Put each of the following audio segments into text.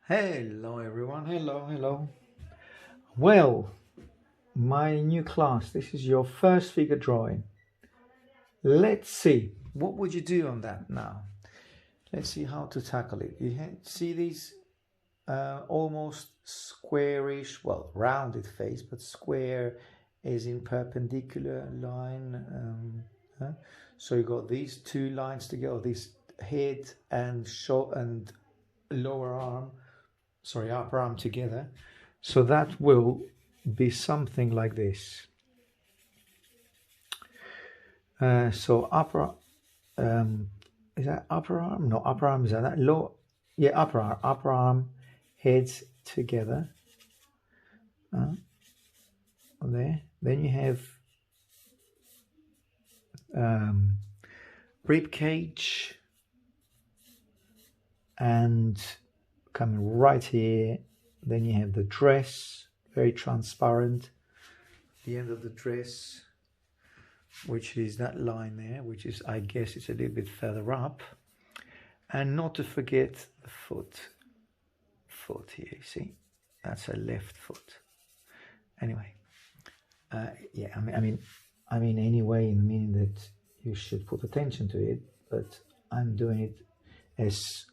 Hello everyone, hello. Well, my new class, this is your first figure drawing. Let's see, what would you do on that now? Let's see how to tackle it. You see these almost squarish, well, rounded face, but square is in perpendicular line. So you got these two lines together, this head and lower arm, upper arm together. So that will be something like this. So upper, is that upper arm? No, upper arm is that low. Yeah, upper arm, heads together. There. Then you have rib cage, and coming right here. Then you have the dress, very transparent. The end of the dress, which is that line there, which is, I guess it's a little bit further up. And not to forget the foot here, you see, that's a left foot. Anyway, yeah, I mean anyway, in the meaning that you should put attention to it, but I'm doing it as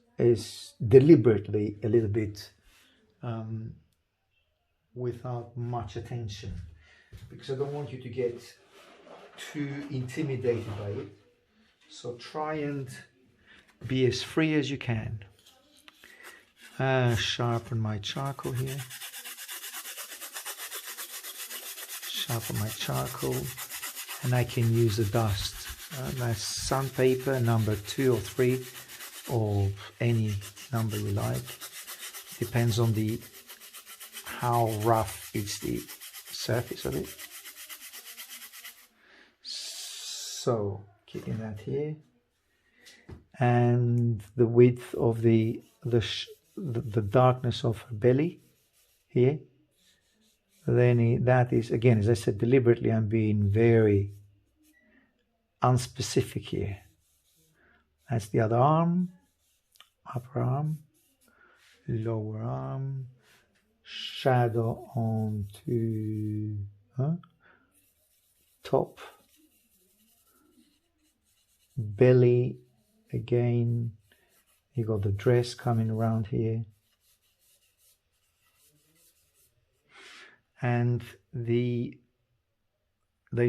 deliberately a little bit without much attention, because I don't want you to get too intimidated by it. So try and be as free as you can. Sharpen my charcoal here. Sharpen my charcoal, and I can use the dust. That's sandpaper number 2 or 3, or any number you like. Depends on how rough is the surface of it. So keeping that here, and the width of the darkness of her belly here. Then that is, again, as I said, deliberately I'm being very unspecific here. That's the other arm, upper arm, lower arm, shadow onto top, belly. Again, you got the dress coming around here, and there's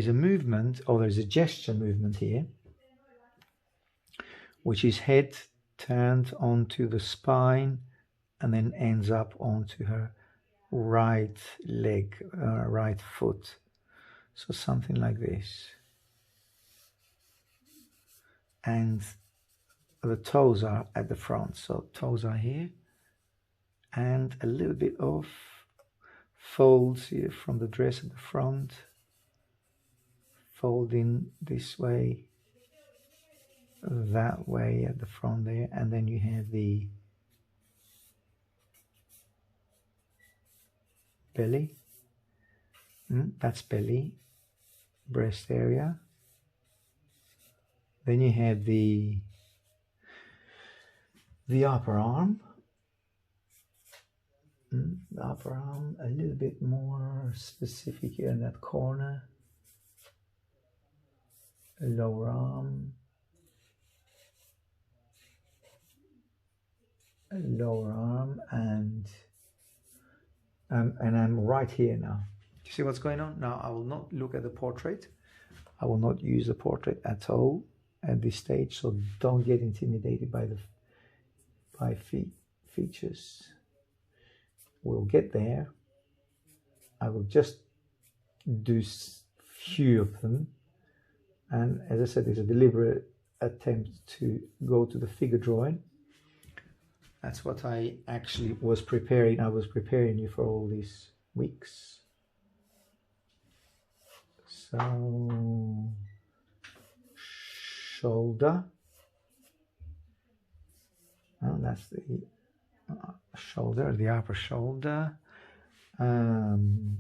a movement, or there's a gesture movement here, which is head turned onto the spine and then ends up onto her right leg, right foot. So something like this. And the toes are at the front, so toes are here, and a little bit of folds here from the dress at the front, folding this way, that way at the front there, and then you have the belly. That's belly, breast area. Then you have the upper arm. The upper arm, a little bit more specific here in that corner. Lower arm. Lower arm, and I'm right here now. You see what's going on? Now I will not look at the portrait. I will not use the portrait at all at this stage, so don't get intimidated by features. We'll get there. I will just do few of them, and as I said, it's a deliberate attempt to go to the figure drawing. That's what I actually was preparing. I was preparing you for all these weeks. So shoulder. Oh, that's the shoulder, the upper shoulder. You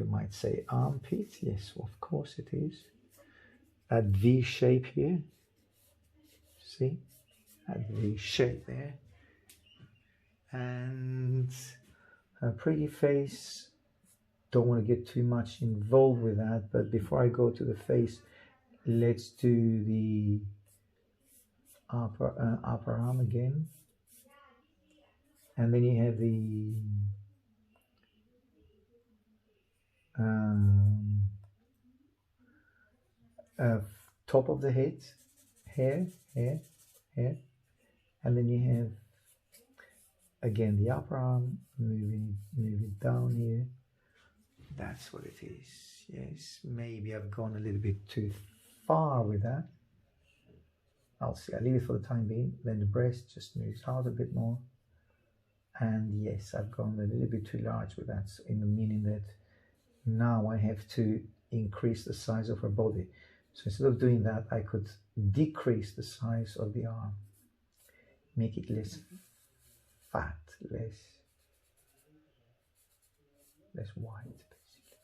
might say armpit. Yes, of course it is. That V shape here. See? That V shape there. and her pretty face. Don't want to get too much involved with that, but before I go to the face, let's do the upper arm again, and then you have the top of the head, hair, and then you have again the upper arm, moving down here. That's what it is. Yes, maybe I've gone a little bit too far with that. I'll see. I'll leave it for the time being. Then the breast just moves out a bit more. And yes, I've gone a little bit too large with that, in the meaning that now I have to increase the size of her body. So instead of doing that, I could decrease the size of the arm, make it less fat, less white, basically.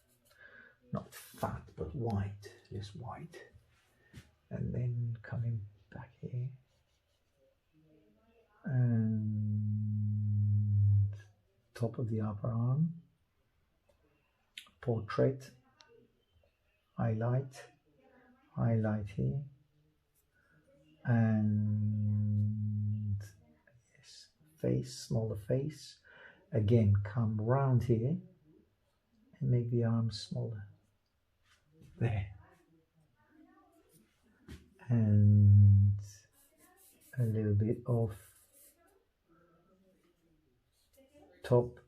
Not fat, but white, less white. And then coming back here, and top of the upper arm, portrait, highlight here, and yes, face, smaller face. Again, come round here and make the arms smaller. There. And a little bit of top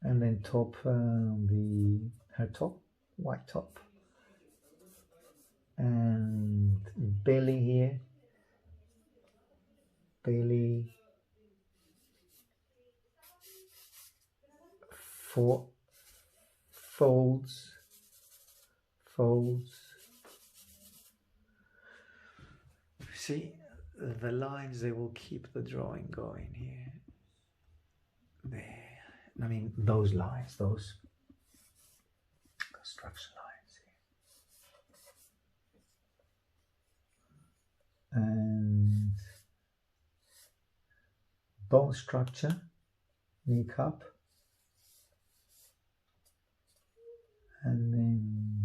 and then top her top, white top, and belly here, belly, folds. See, the lines, they will keep the drawing going here. There. I mean, those lines, those structure lines here. And bone structure, knee cup. And then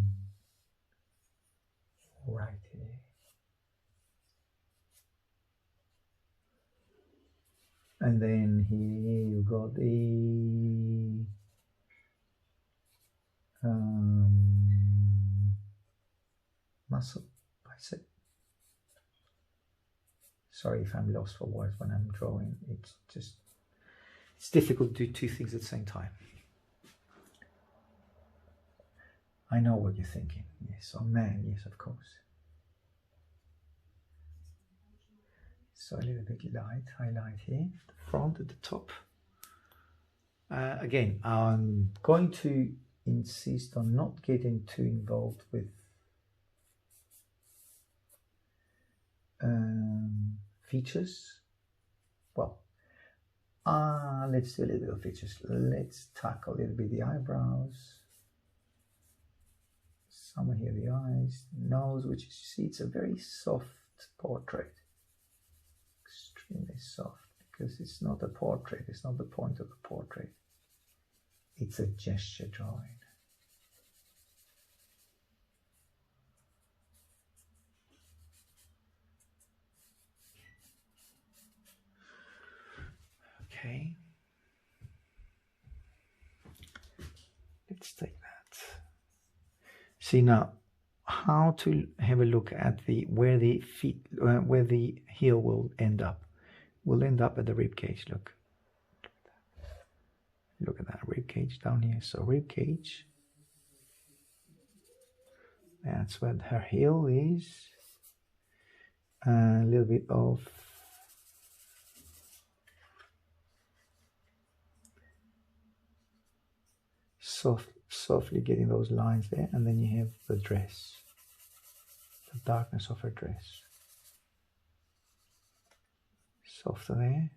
right here. And then here you got the muscle, bicep. Sorry if I'm lost for words when I'm drawing. It's difficult to do two things at the same time. I know what you're thinking. Yes, oh man, yes, of course. So a little bit light, highlight here, the front at the top. Again, I'm going to insist on not getting too involved with features. Well, let's do a little bit of features. Let's tackle a little bit the eyebrows. Somewhere here the eyes, nose, which you see, it's a very soft portrait. Extremely soft, because it's not a portrait, it's not the point of the portrait. It's a gesture drawing. Okay. Let's take that. See now how to have a look at where the feet, where the heel will end up. Will end up at the rib cage. Look at that rib cage down here. So rib cage. That's where her heel is. A little bit of softly getting those lines there, and then you have the dress, the darkness of her dress. Softer there.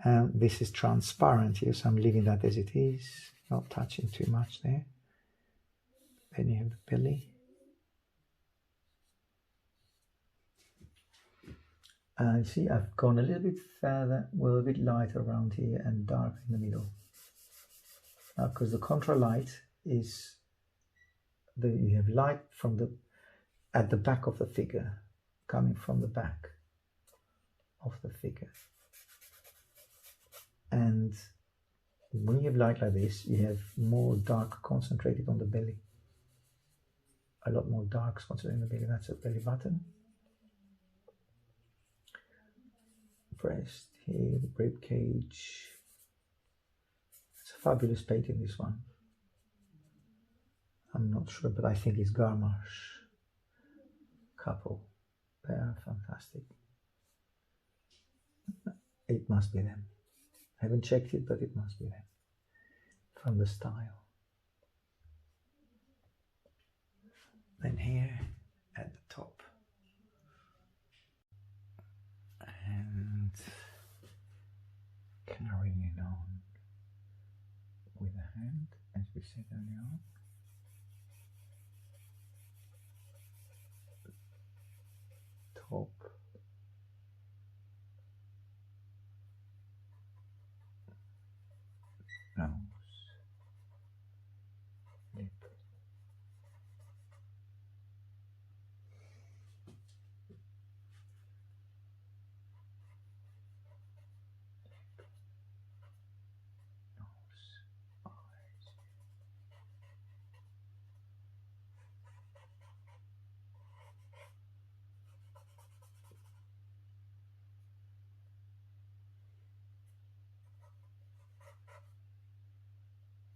And this is transparent here, so I'm leaving that as it is, not touching too much there. Then you have the belly. See, I've gone a little bit further, well, a bit lighter around here and dark in the middle. Now, because the contra light is you have light from at the back of the figure, coming from the back of the figure. And when you have light like this, you have more dark concentrated on the belly. A lot more dark concentrated on the belly. That's a belly button. Breast here, the rib cage. It's a fabulous painting, this one. I'm not sure, but I think it's Garmash couple. They are fantastic. It must be them. I haven't checked it, but it must be them. From the style. Then here at the top. And carrying it on with a hand, as we said earlier on. Top. Nose. Lip.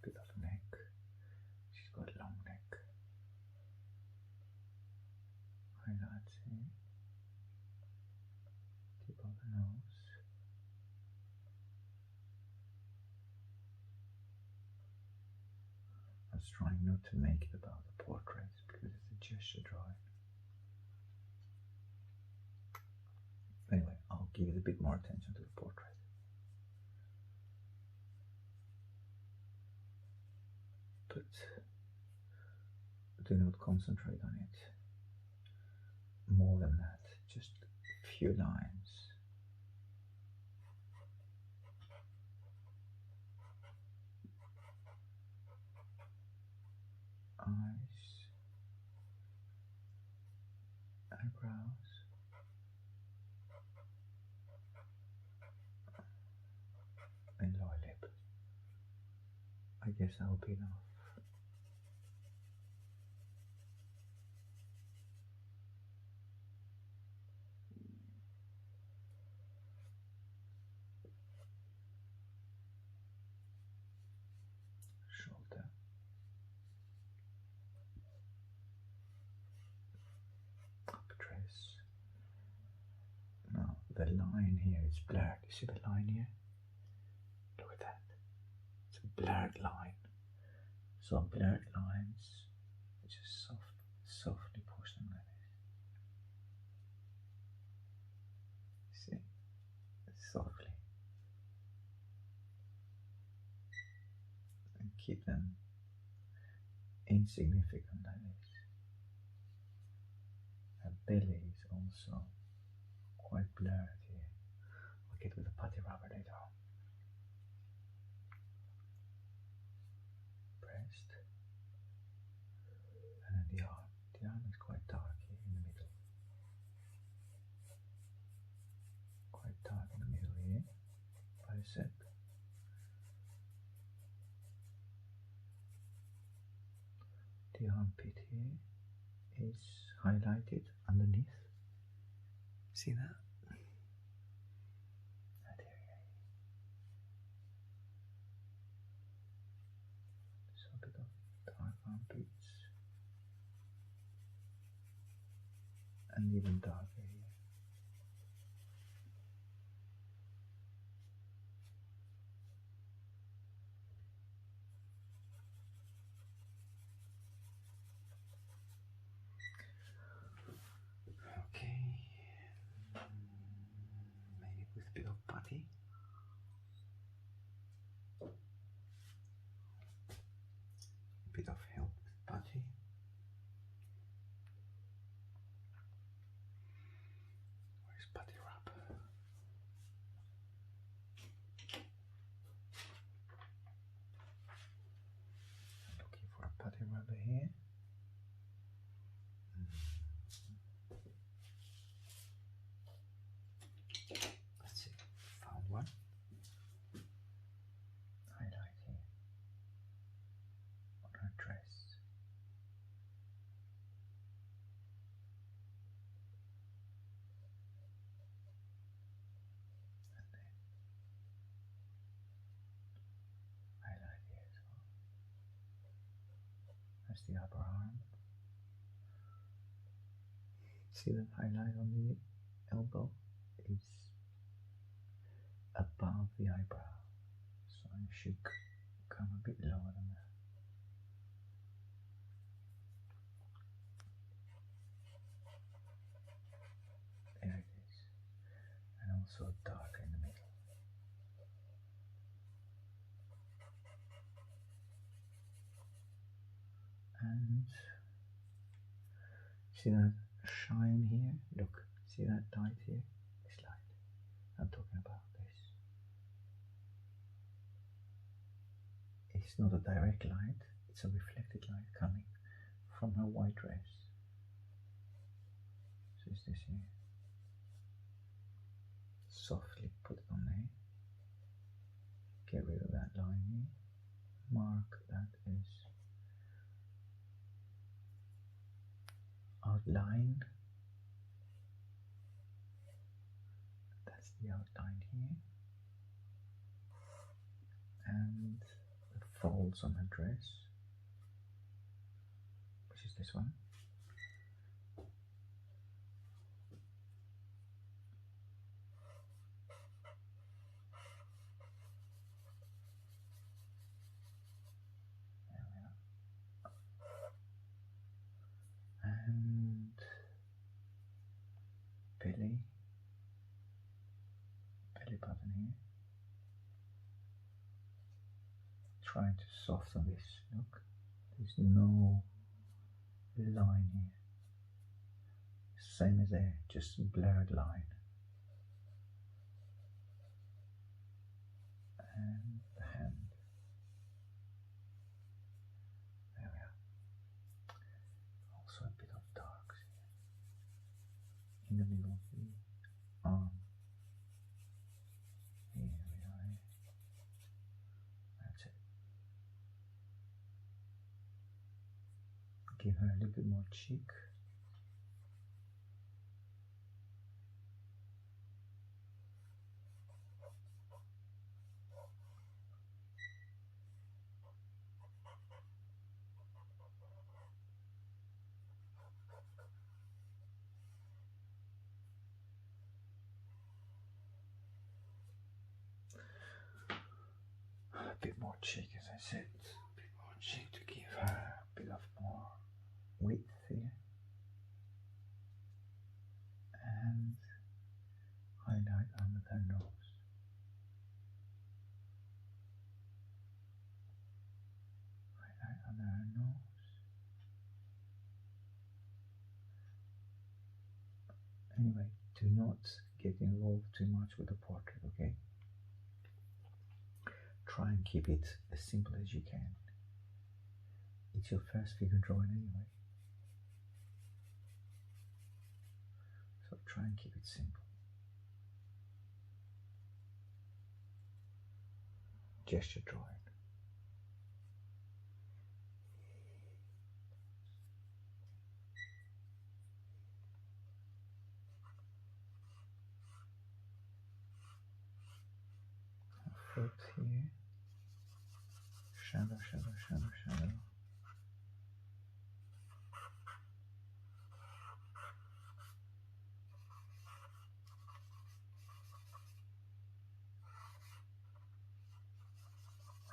Bit of neck. She's got a long neck. Highlights here. Tip of the nose. I was trying not to make it about the portrait because it's a gesture drawing. Anyway, I'll give it a bit more attention to the portrait. But do not concentrate on it more than that, just a few lines. Eyes, eyebrows, and lower lip. I guess that will be enough. Shoulder. Up dress. Now the line here is blurred. You see the line here? Look at that. It's a blurred line. So blurred lines, just softly push them like this. See? Softly. And keep them insignificant like this. Her belly is also quite blurred here. I'll get with the putty rubber later on. Breast. And then the arm. The arm is quite dark here in the middle. Quite dark in the middle here. Bicep. The armpit here is highlighted underneath. See that? That area. So a bit of dark armpits. And even darker here. Maybe with a bit of putty. A bit of help with putty. Where's putty rubber? Let's see, found one. Highlight here on her dress. And then highlight here as well. That's the upper arm. See that highlight on the elbow is above the eyebrow, so I should come a bit lower than that. There it is, and also darker in the middle. And see that shine here? Look, see that light here? This light. I'm talking about this. It's not a direct light, it's a reflected light coming from her white dress. So it's this here. Softly put it on there. Get rid of that line here. Mark that as outline. That's the outline here. And the folds on her dress, which is this one. There we are. And belly button here. Trying to soften this. Look, there's no line here. Same as there, just a blurred line. And the hand. There we are. Also a bit of darks here. In the middle of the arm. Here we are. That's it. Give her a little bit more cheek. A bit more cheek, as I said. A bit more cheek to give her a bit of more width here. And highlight under her nose. Highlight under her nose. Anyway, do not get involved too much with the portrait, okay? Try and keep it as simple as you can. It's your first figure drawing anyway. So try and keep it simple. Gesture drawing. Foot here. Shadow, shadow, shadow, shadow.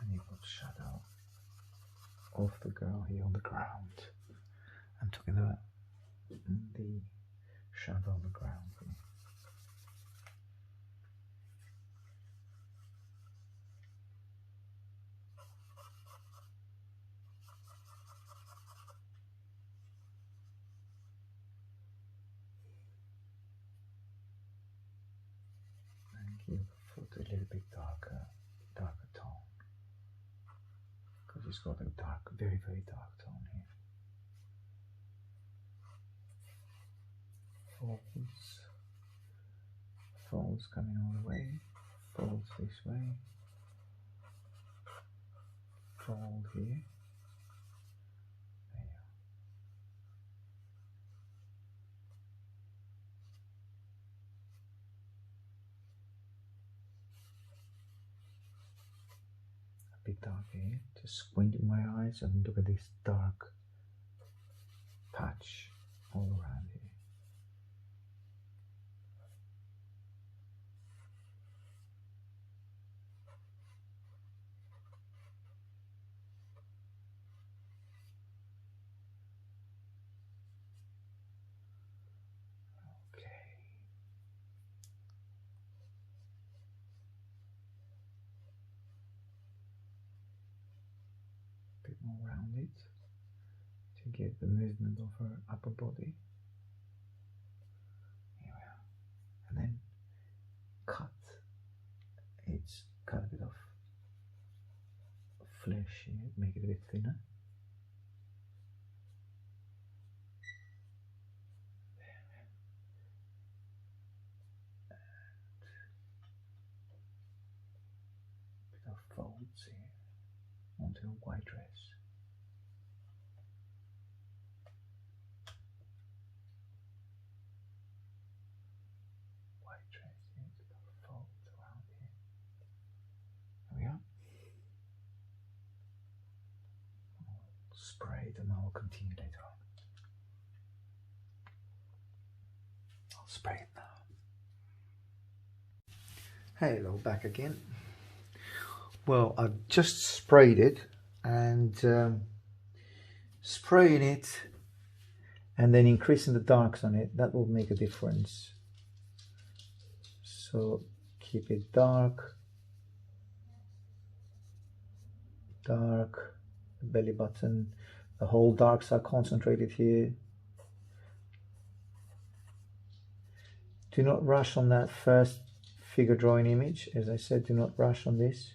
And you put shadow of the girl here on the ground. I'm talking about the shadow on the ground here. Give the foot a little bit darker tone, because it's got a dark, very, very dark tone here. folds coming all the way, folds this way, fold here. There you are. A bit dark here, just squinting my eyes and look at this dark patch all around here. Bit more rounded to get the movement of her upper body. Here we are. And then cut. It's cut a bit of flesh here, make it a bit thinner. And a bit of folds here onto a white dress. Spray them, I will continue later on. I'll spray it now. Hello, back again. Well, I've just sprayed it, and spraying it and then increasing the darks on it, that will make a difference. So keep it dark, dark, the belly button, the whole darks are concentrated here. Do not rush on that first figure drawing image. As I said, do not rush on this.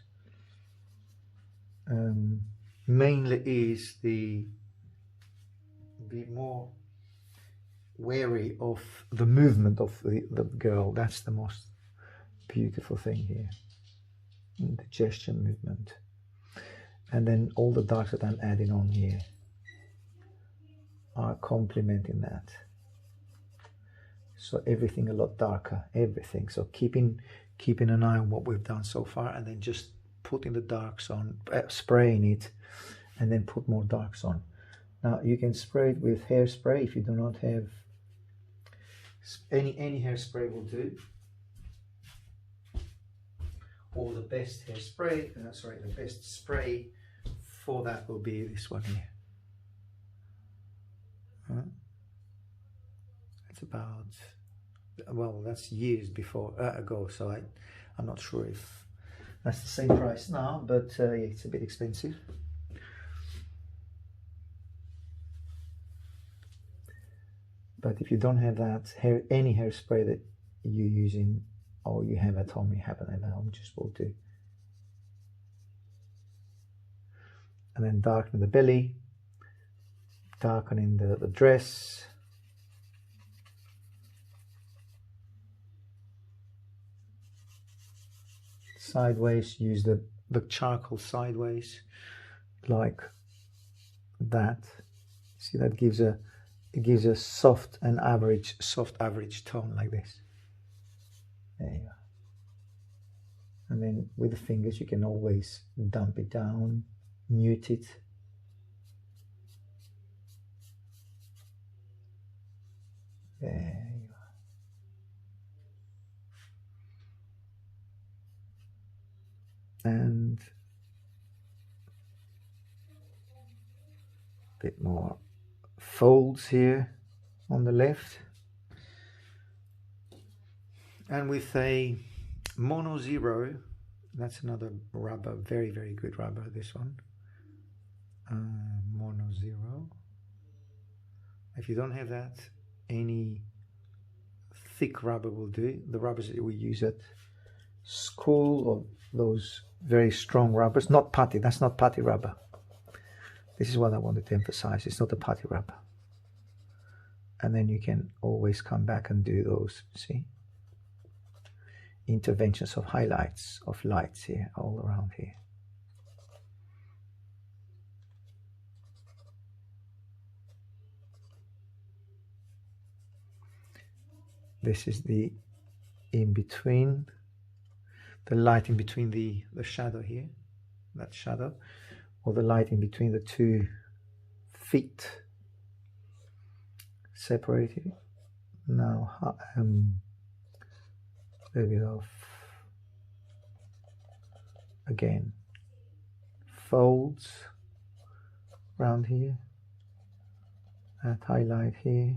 Mainly is be more wary of the movement of the girl. That's the most beautiful thing here, the gesture movement. And then all the darks that I'm adding on here are complementing that. So everything a lot darker, everything. So keeping an eye on what we've done so far, and then just putting the darks on, spraying it, and then put more darks on. Now you can spray it with hairspray if you do not have any hairspray will do. Or the best hairspray, the best spray for that will be this one here. It's about, well, that's years ago, so I'm not sure if that's the same price now, but yeah, it's a bit expensive. But if you don't have that any hairspray that you're using or you have at home, just will do. And then darken the belly, darkening the dress. Sideways, use the charcoal sideways, like that. See, that gives a soft average tone like this. There you are. And then with the fingers you can always dump it down, mute it. There you are. And a bit more folds here on the left. And with a Mono Zero, that's another rubber, very, very good rubber, this one. Mono Zero. If you don't have that, any thick rubber will do. The rubbers that we use at school, or those very strong rubbers, not putty, that's not putty rubber. This is what I wanted to emphasize, it's not a putty rubber. and then you can always come back and do those, see, interventions of highlights of lights here all around here. This is the in between, the light in between the shadow here, that shadow, or the light in between the 2 feet separated. Now a little bit of, again, folds around here, that highlight here.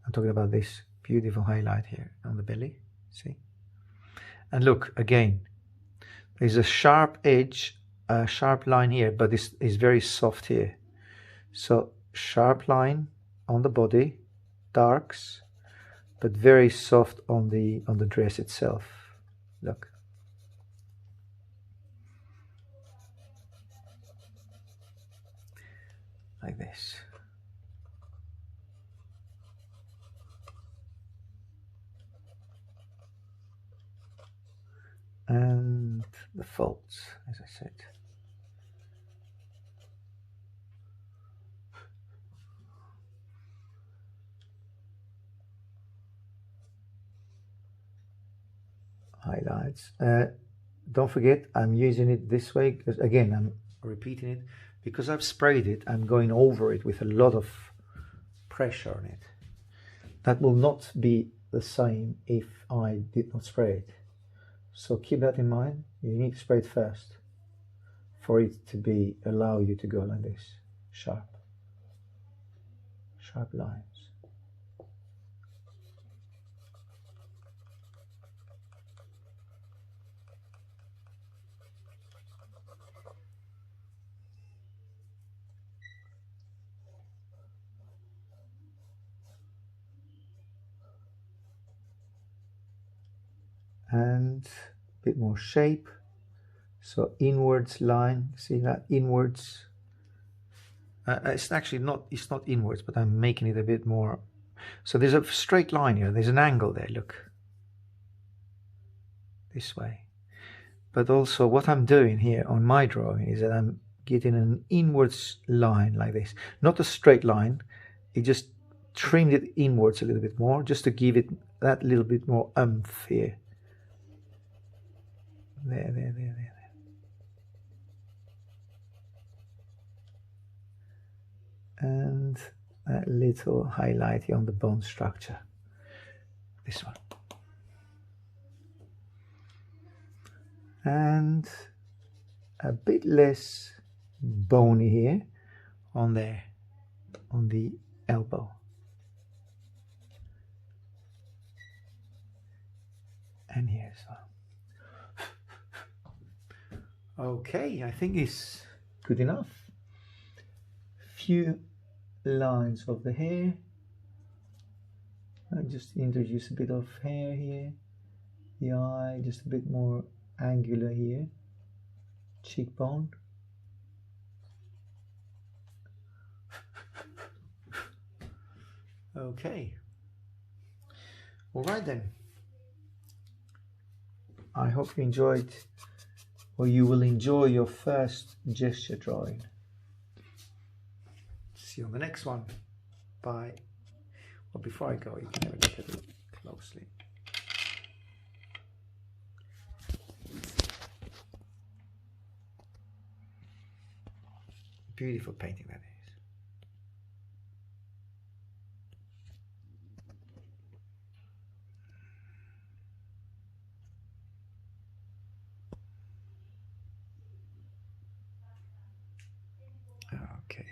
I'm talking about this beautiful highlight here on the belly, see? And look, again, there's a sharp edge, a sharp line here, but this is very soft here. So sharp line on the body, darks, but very soft on the dress itself. Look. Like this. And the folds, as I said. Highlights. Don't forget, I'm using it this way because, again, I'm repeating it because I've sprayed it. I'm going over it with a lot of pressure on it. That will not be the same if I did not spray it. So keep that in mind. You need to spray it first for it to allow you to go like this, sharp lines. And a bit more shape, so inwards line, see that inwards, it's actually not, it's not inwards, but I'm making it a bit more, so there's a straight line here, there's an angle there, look, this way. But also what I'm doing here on my drawing is that I'm getting an inwards line like this, not a straight line, it just trimmed it inwards a little bit more, just to give it that little bit more oomph here. There. And that little highlight here on the bone structure. This one. And a bit less bony here on there, on the elbow. And here as well. Okay, I think it's good enough. Few lines of the hair. I just introduce a bit of hair here. The eye, just a bit more angular here. Cheekbone. Okay. All right then. I hope you enjoyed, or you will enjoy your first gesture drawing. See you on the next one. Bye. Well, before I go, you can have a look at it closely. Beautiful painting that is.